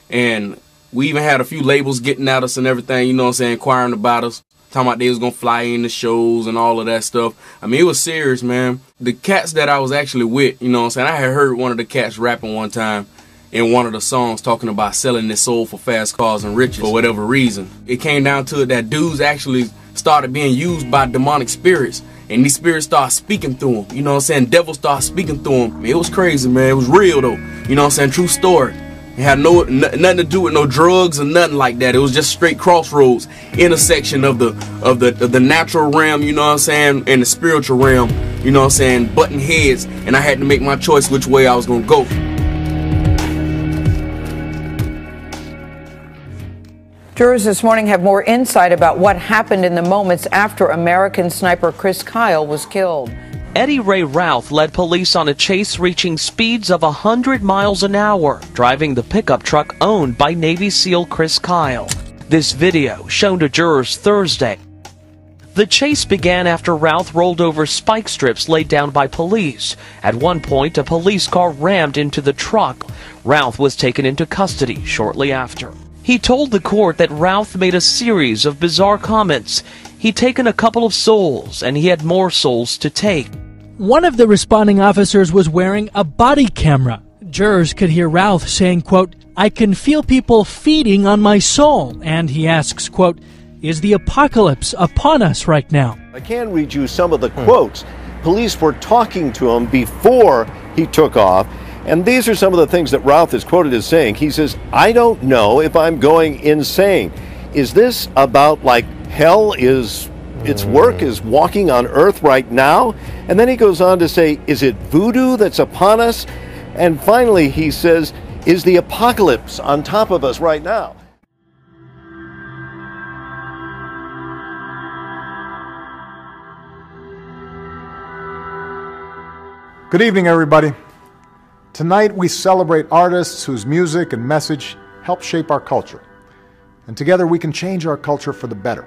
And we even had a few labels getting at us and everything, you know what I'm saying, inquiring about us, talking about they was gonna fly in the shows and all of that stuff. I mean, it was serious, man. The cats that I was actually with, you know what I'm saying, I had heard one of the cats rapping one time in one of the songs talking about selling their soul for fast cars and riches for whatever reason. It came down to it that dudes actually started being used by demonic spirits, and these spirits started speaking through them, you know what I'm saying, devils started speaking through them. It was crazy, man. It was real though, you know what I'm saying, true story. It had nothing to do with no drugs or nothing like that. It was just straight crossroads, intersection of the natural realm, you know what I'm saying, and the spiritual realm, you know what I'm saying, butting heads, and I had to make my choice which way I was gonna go. Jurors this morning have more insight about what happened in the moments after American sniper Chris Kyle was killed. Eddie Ray Routh led police on a chase reaching speeds of 100 miles an hour, driving the pickup truck owned by Navy SEAL Chris Kyle. This video shown to jurors Thursday. The chase began after Routh rolled over spike strips laid down by police. At one point, a police car rammed into the truck. Routh was taken into custody shortly after. He told the court that Routh made a series of bizarre comments. He'd taken a couple of souls, and he had more souls to take. One of the responding officers was wearing a body camera. Jurors could hear Routh saying, quote, "I can feel people feeding on my soul." And he asks, quote, "Is the apocalypse upon us right now?" I can read you some of the quotes. Police were talking to him before he took off. And these are some of the things that Routh is quoted as saying. He says, "I don't know if I'm going insane. Is this about like hell is its work is walking on earth right now?" And then he goes on to say, "Is it voodoo that's upon us?" And finally he says, "Is the apocalypse on top of us right now?" Good evening, everybody. Tonight we celebrate artists whose music and message help shape our culture. And together we can change our culture for the better.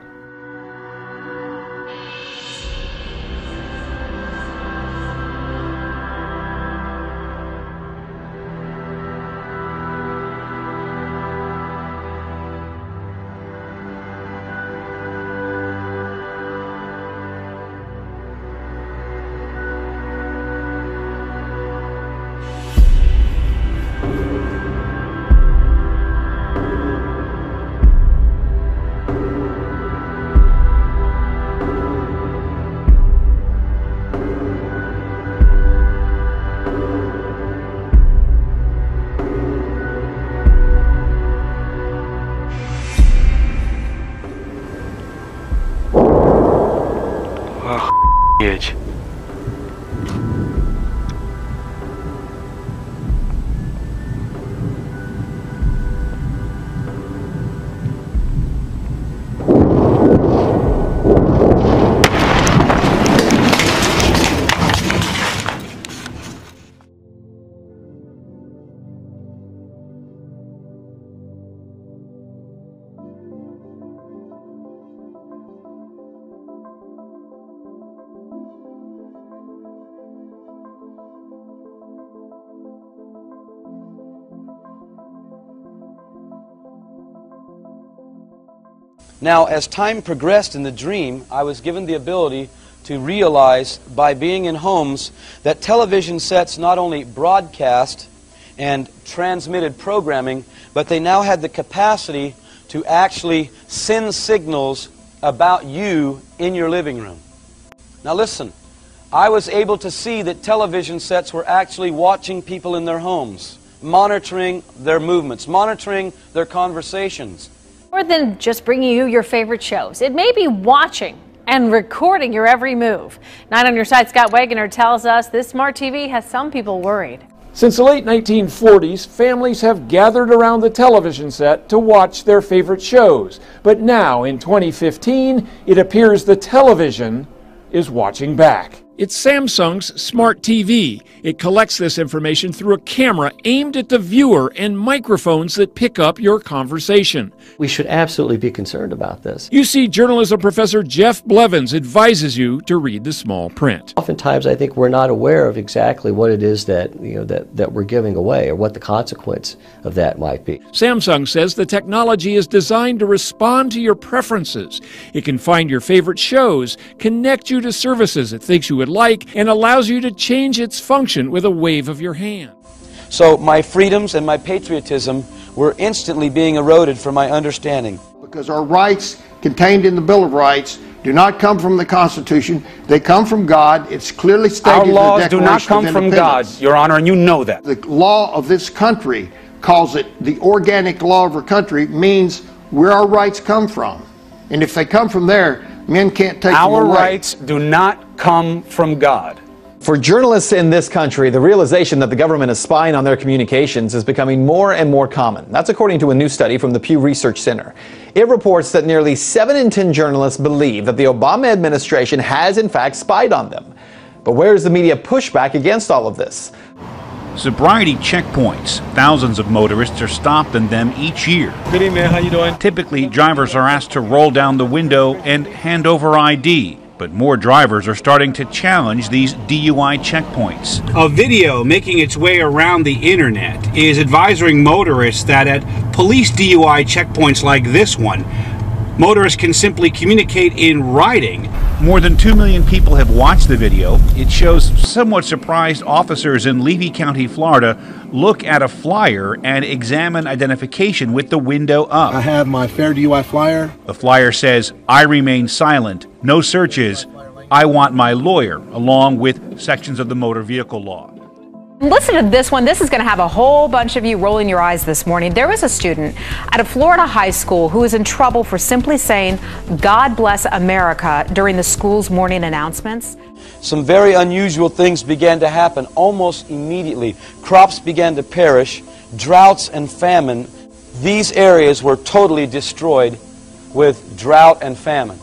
Едь. Now, as time progressed in the dream, I was given the ability to realize by being in homes that television sets not only broadcast and transmitted programming, but they now had the capacity to actually send signals about you in your living room. Now listen, I was able to see that television sets were actually watching people in their homes, monitoring their movements, monitoring their conversations. More than just bringing you your favorite shows, it may be watching and recording your every move. 9 on your side, Scott Wagoner tells us this smart TV has some people worried. Since the late 1940s, families have gathered around the television set to watch their favorite shows. But now, in 2015, it appears the television is watching back. It's Samsung's Smart TV. It collects this information through a camera aimed at the viewer and microphones that pick up your conversation. We should absolutely be concerned about this. UC journalism professor Jeff Blevins advises you to read the small print. Oftentimes I think we're not aware of exactly what it is that, that we're giving away or what the consequence of that might be. Samsung says the technology is designed to respond to your preferences. It can find your favorite shows, connect you to services it thinks you would like, and allows you to change its function with a wave of your hand. So my freedoms and my patriotism were instantly being eroded from my understanding. Because our rights contained in the Bill of Rights do not come from the Constitution. They come from God. It's clearly stated our in the laws Declaration do not come of from God, Your Honor, and you know that. The law of this country calls it the organic law of our country, means where our rights come from. And if they come from there, men can't take them away. Our rights do not come from God. For journalists in this country, the realization that the government is spying on their communications is becoming more and more common. That's according to a new study from the Pew Research Center. It reports that nearly 7 in 10 journalists believe that the Obama administration has in fact spied on them. But where is the media pushback against all of this? Sobriety checkpoints. Thousands of motorists are stopped in them each year. Good evening, how you doing? Typically, drivers are asked to roll down the window and hand over ID. But more drivers are starting to challenge these DUI checkpoints. A video making its way around the internet is advising motorists that at police DUI checkpoints like this one, motorists can simply communicate in writing. More than 2 million people have watched the video. It shows somewhat surprised officers in Levy County, Florida, look at a flyer and examine identification with the window up. I have my fair DUI flyer. The flyer says, "I remain silent, no searches, I want my lawyer," along with sections of the motor vehicle law. Listen to this one. This is going to have a whole bunch of you rolling your eyes this morning. There was a student at a Florida high school who was in trouble for simply saying, "God bless America," during the school's morning announcements. Some very unusual things began to happen almost immediately. Crops began to perish, droughts and famine. These areas were totally destroyed with drought and famine.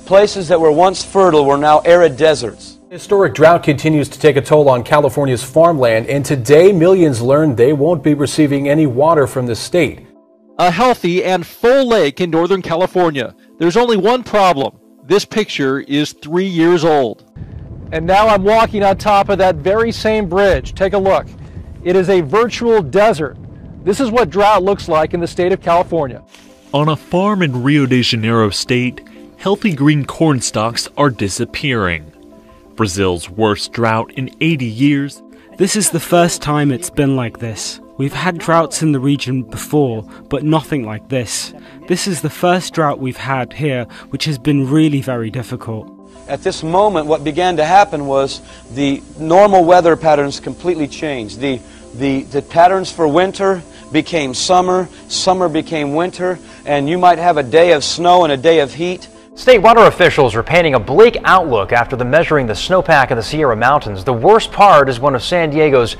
Places that were once fertile were now arid deserts. Historic drought continues to take a toll on California's farmland, and today millions learned they won't be receiving any water from the state. A healthy and full lake in Northern California. There's only one problem. This picture is 3 years old. And now I'm walking on top of that very same bridge. Take a look. It is a virtual desert. This is what drought looks like in the state of California. On a farm in Rio de Janeiro state, healthy green corn stalks are disappearing. Brazil's worst drought in 80 years. This is the first time it's been like this. We've had droughts in the region before, but nothing like this. This is the first drought we've had here, which has been really very difficult. At this moment, what began to happen was the normal weather patterns completely changed. The patterns for winter became summer, summer became winter, and you might have a day of snow and a day of heat. State water officials are painting a bleak outlook after measuring the snowpack in the Sierra Mountains. The worst part is one of San Diego's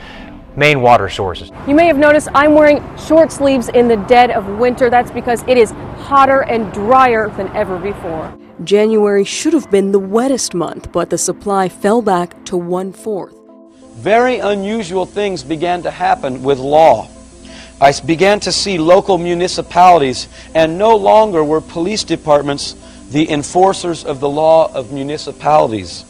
main water sources. You may have noticed I'm wearing short sleeves in the dead of winter. That's because it is hotter and drier than ever before. January should have been the wettest month, but the supply fell back to 1/4. Very unusual things began to happen with law. I began to see local municipalities, and no longer were police departments the enforcers of the law of municipalities,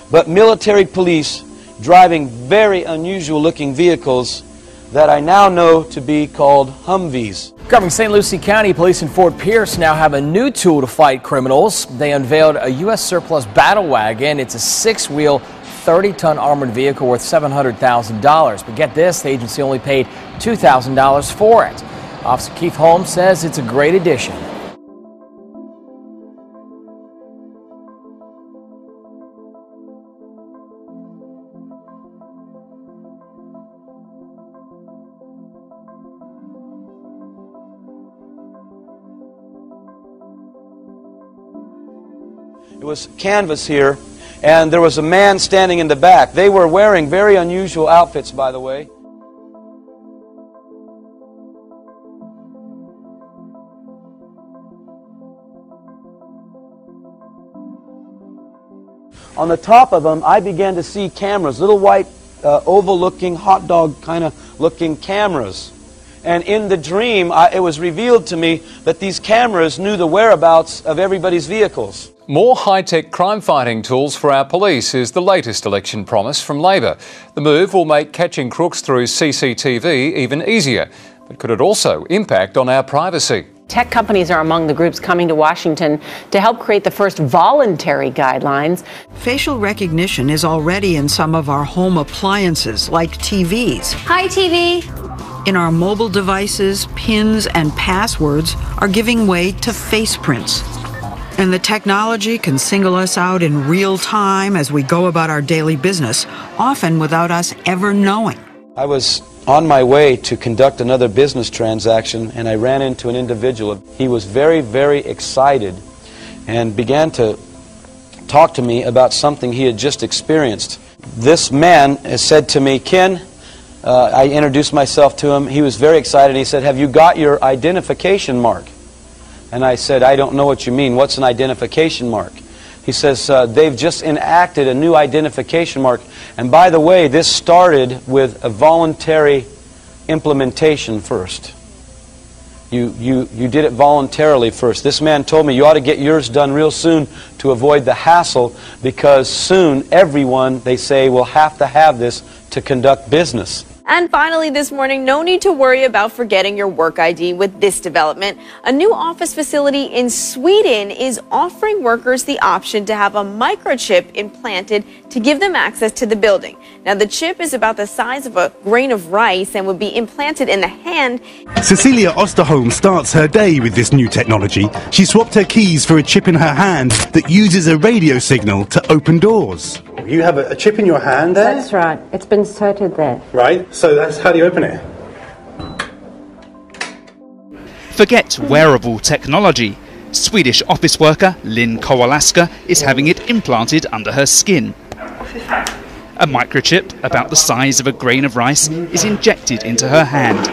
but military police driving very unusual looking vehicles that I now know to be called Humvees. Covering St. Lucie County, police in Fort Pierce now have a new tool to fight criminals. They unveiled a U.S. surplus battle wagon. It's a 6-wheel, 30-ton armored vehicle worth $700,000. But get this, the agency only paid $2,000 for it. Officer Keith Holmes says it's a great addition. It was canvas here, and there was a man standing in the back. They were wearing very unusual outfits, by the way. on the top of them, I began to see cameras, little white, oval-looking, hot dog kind of looking cameras. And in the dream, it was revealed to me that these cameras knew the whereabouts of everybody's vehicles. More high-tech crime-fighting tools for our police is the latest election promise from Labor. The move will make catching crooks through CCTV even easier. But could it also impact on our privacy? Tech companies are among the groups coming to Washington to help create the first voluntary guidelines. Facial recognition is already in some of our home appliances, like TVs. Hi, TV. In our mobile devices, pins and passwords are giving way to face prints. And the technology can single us out in real time as we go about our daily business, often without us ever knowing. I was on my way to conduct another business transaction, and I ran into an individual. He was very, very excited and began to talk to me about something he had just experienced. This man said to me, Ken, I introduced myself to him. He was very excited. He said, have you got your identification mark? And I said, I don't know what you mean. What's an identification mark? He says, they've just enacted a new identification mark. And by the way, this started with a voluntary implementation first. You did it voluntarily first. This man told me you ought to get yours done real soon to avoid the hassle, because soon everyone, they say, will have to have this to conduct business. And finally this morning, no need to worry about forgetting your work ID with this development. A new office facility in Sweden is offering workers the option to have a microchip implanted to give them access to the building. Now, the chip is about the size of a grain of rice and would be implanted in the hand. Cecilia Osterholm starts her day with this new technology. She swapped her keys for a chip in her hand that uses a radio signal to open doors. You have a chip in your hand there? That's right. It's been inserted there. Right. So that's how do you open it? Forget wearable technology. Swedish office worker Lynn Kowalaska is having it implanted under her skin. A microchip about the size of a grain of rice is injected into her hand.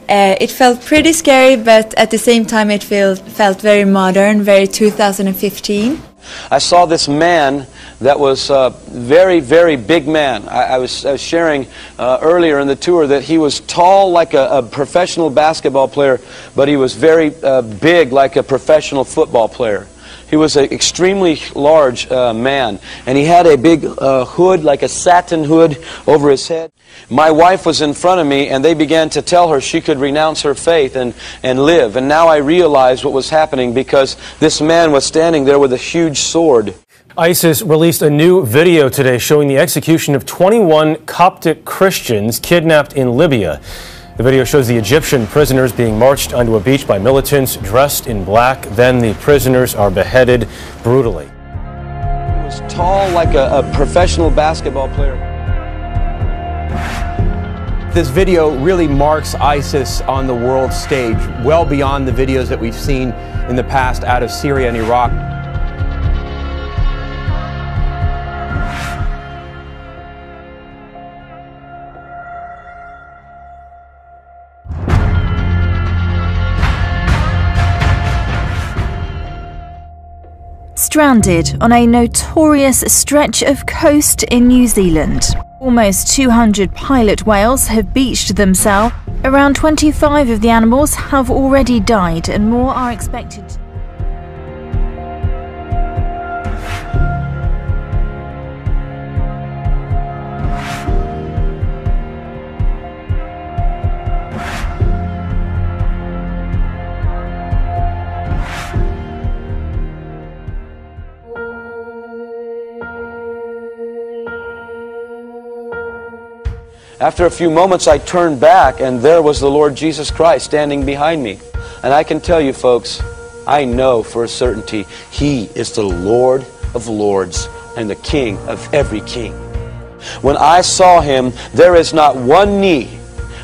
It felt pretty scary, but at the same time it felt very modern, very 2015. I saw this man that was a very, very big man. I was sharing earlier in the tour that he was tall like a professional basketball player, but he was very big like a professional football player. He was an extremely large man, and he had a big hood, like a satin hood, over his head. My wife was in front of me, and they began to tell her she could renounce her faith and live. And now I realized what was happening, because this man was standing there with a huge sword. ISIS released a new video today showing the execution of 21 Coptic Christians kidnapped in Libya. The video shows the Egyptian prisoners being marched onto a beach by militants dressed in black. Then the prisoners are beheaded brutally. He was tall like a professional basketball player. This video really marks ISIS on the world stage, well beyond the videos that we've seen in the past out of Syria and Iraq. Stranded on a notorious stretch of coast in New Zealand. Almost 200 pilot whales have beached themselves. Around 25 of the animals have already died, and more are expected. After a few moments, I turned back, and there was the Lord Jesus Christ standing behind me. And I can tell you, folks, I know for a certainty He is the Lord of lords and the King of every king. When I saw Him, there is not one knee,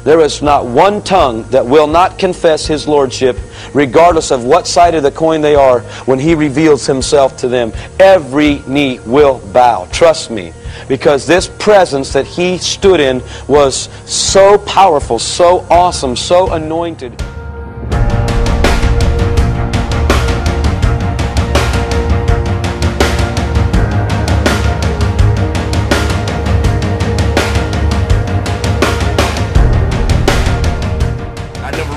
there is not one tongue that will not confess His Lordship, regardless of what side of the coin they are, when He reveals Himself to them. Every knee will bow. Trust me. Because this presence that He stood in was so powerful, so awesome, so anointed.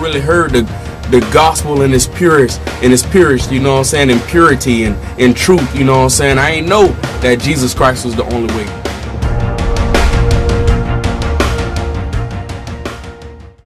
really heard the gospel in its purest, you know what I'm saying, in purity and in truth, you know what I'm saying. I ain't know that Jesus Christ was the only way.